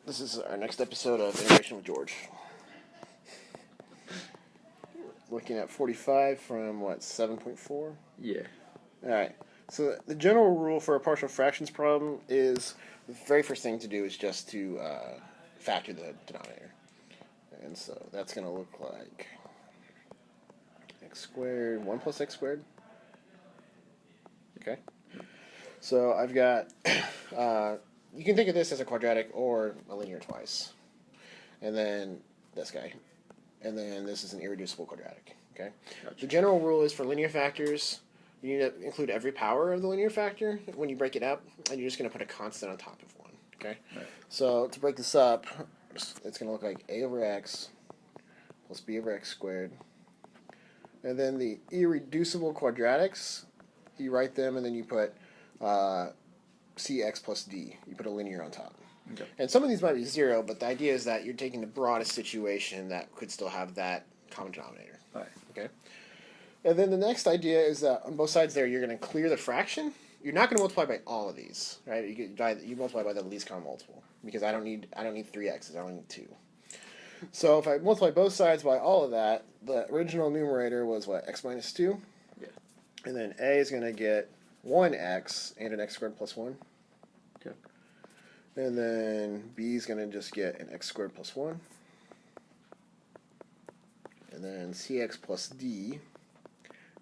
This is our next episode of Integration with George. Looking at 45 from, 7.4? Yeah. Alright, so the general rule for a partial fractions problem is the very first thing to do is just to factor the denominator. And so that's going to look like x squared, 1 plus x squared. Okay. So I've got, you can think of this as a quadratic or a linear twice. And then this guy. And then this is an irreducible quadratic. Okay. Gotcha. The general rule is for linear factors, you need to include every power of the linear factor when you break it up, and you're just going to put a constant on top of one. Okay. Right. So to break this up, it's going to look like a over x plus b over x squared. And then the irreducible quadratics, you write them, and then you put cx plus d. You put a linear on top. Okay. And some of these might be 0, but the idea is that you're taking the broadest situation that could still have that common denominator. All right. Okay. And then the next idea is that on both sides there, you're going to clear the fraction. You're not going to multiply by all of these, right? You multiply by the least common multiple because I don't need 3 x's. I only need 2. So if I multiply both sides by all of that, the original numerator was what, x minus 2? Yeah. And then a is going to get 1x and an x squared plus 1. Okay. And then b is going to just get an x squared plus 1. And then cx plus d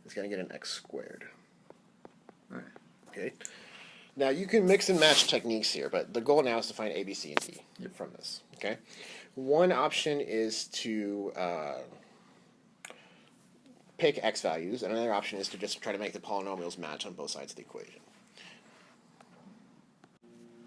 is going to get an x squared. All right. Okay. Now you can mix and match techniques here, but the goal now is to find a, b, c, and d from this. Okay. One option is to pick x values, and another option is to just try to make the polynomials match on both sides of the equation.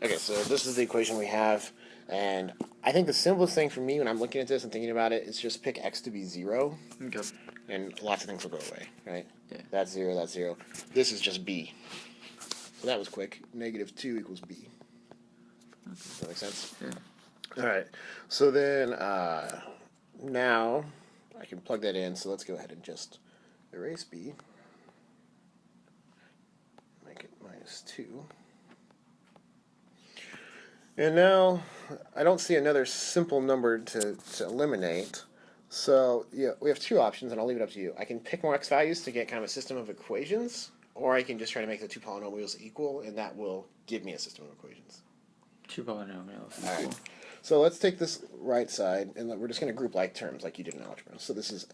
Okay, so this is the equation we have, and I think the simplest thing for me when I'm looking at this and thinking about it is just pick x to be 0, Okay. and lots of things will go away, right? Yeah. That's 0, that's 0. This is just b. So that was quick. Negative 2 equals b. Okay. Does that make sense? Yeah. All right. So then now I can plug that in. So let's go ahead and just erase b. Make it minus 2. And now I don't see another simple number to eliminate. So yeah, we have two options, and I'll leave it up to you. I can pick more x values to get kind of a system of equations, or I can just try to make the two polynomials equal, and that will give me a system of equations. Two polynomials. All right. Cool. So let's take this right side, and we're just going to group like terms like you did in algebra. So this is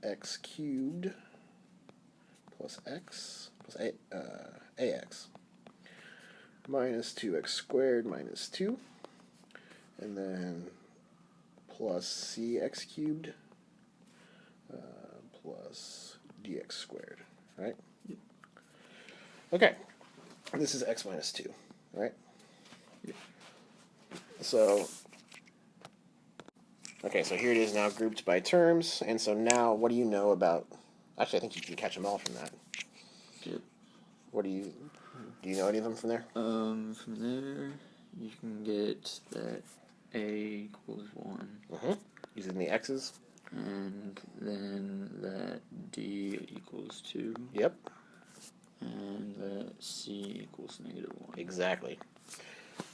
ax cubed plus x plus ax minus 2x squared minus 2, and then plus cx cubed plus dx squared, right? Yep. Okay, this is x minus 2, right? Yep. So, okay, so here it is now grouped by terms, and so now what do you know about, actually I think you can catch them all from that. Yep. What do you know any of them from there? From there, you can get that a equals 1. Mm-hmm. Using the x's? And then that d equals 2. Yep. And that c equals negative 1. Exactly.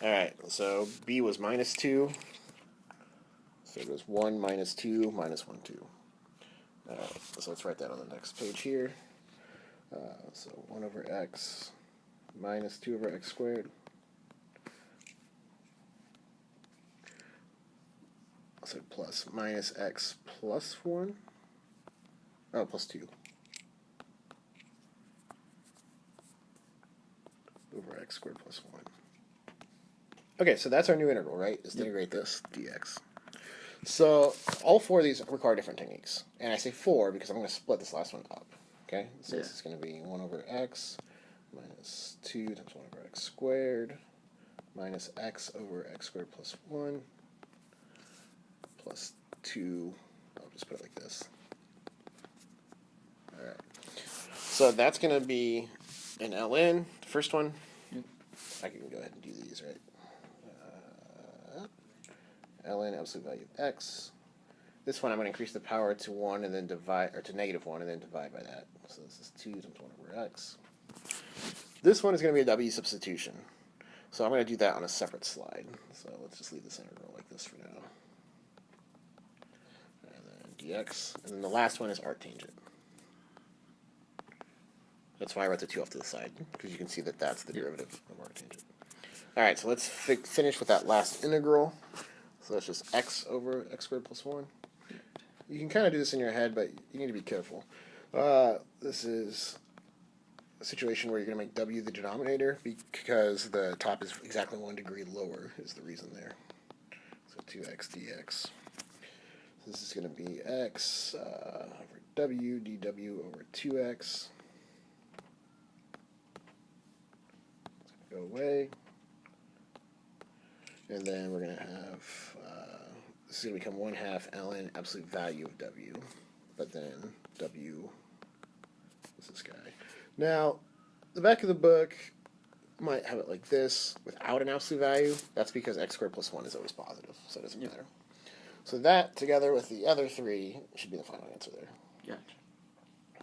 Alright, so b was minus 2. So it was 1 minus 2 minus 1, 2. Alright, so let's write that on the next page here. So 1 over x minus 2 over x squared. So plus minus x plus 1. Oh, plus 2. Over x squared plus 1. Okay, so that's our new integral, right? Is to integrate this dx. So all 4 of these require different techniques. And I say 4 because I'm going to split this last one up. Okay? So this is going to be 1 over x minus 2 times 1 over x squared minus x over x squared plus 1 plus 2. I'll just put it like this. All right. So that's going to be an ln, the first one. Yep. I can go ahead and do these, right? Ln absolute value of x. This one I'm going to increase the power to 1 and then divide, or to negative 1 and then divide by that. So this is 2 times 1 over x. This one is going to be a w substitution. So I'm going to do that on a separate slide. So let's just leave this integral like this for now. And then dx. And then the last one is arctangent. That's why I wrote the 2 off to the side, because you can see that that's the derivative of arctangent. All right, so let's finish with that last integral. So that's just x over x squared plus 1. You can kind of do this in your head, but you need to be careful. This is a situation where you're going to make w the denominator because the top is exactly 1 degree lower is the reason there. So 2x dx. So this is going to be x over w dw over 2x. Go away, and then we're going to have, this is going to become 1/2 ln absolute value of w, but then w is this guy. Now, the back of the book might have it like this without an absolute value. That's because x squared plus 1 is always positive, so it doesn't matter. So that, together with the other 3, should be the final answer there. Gotcha.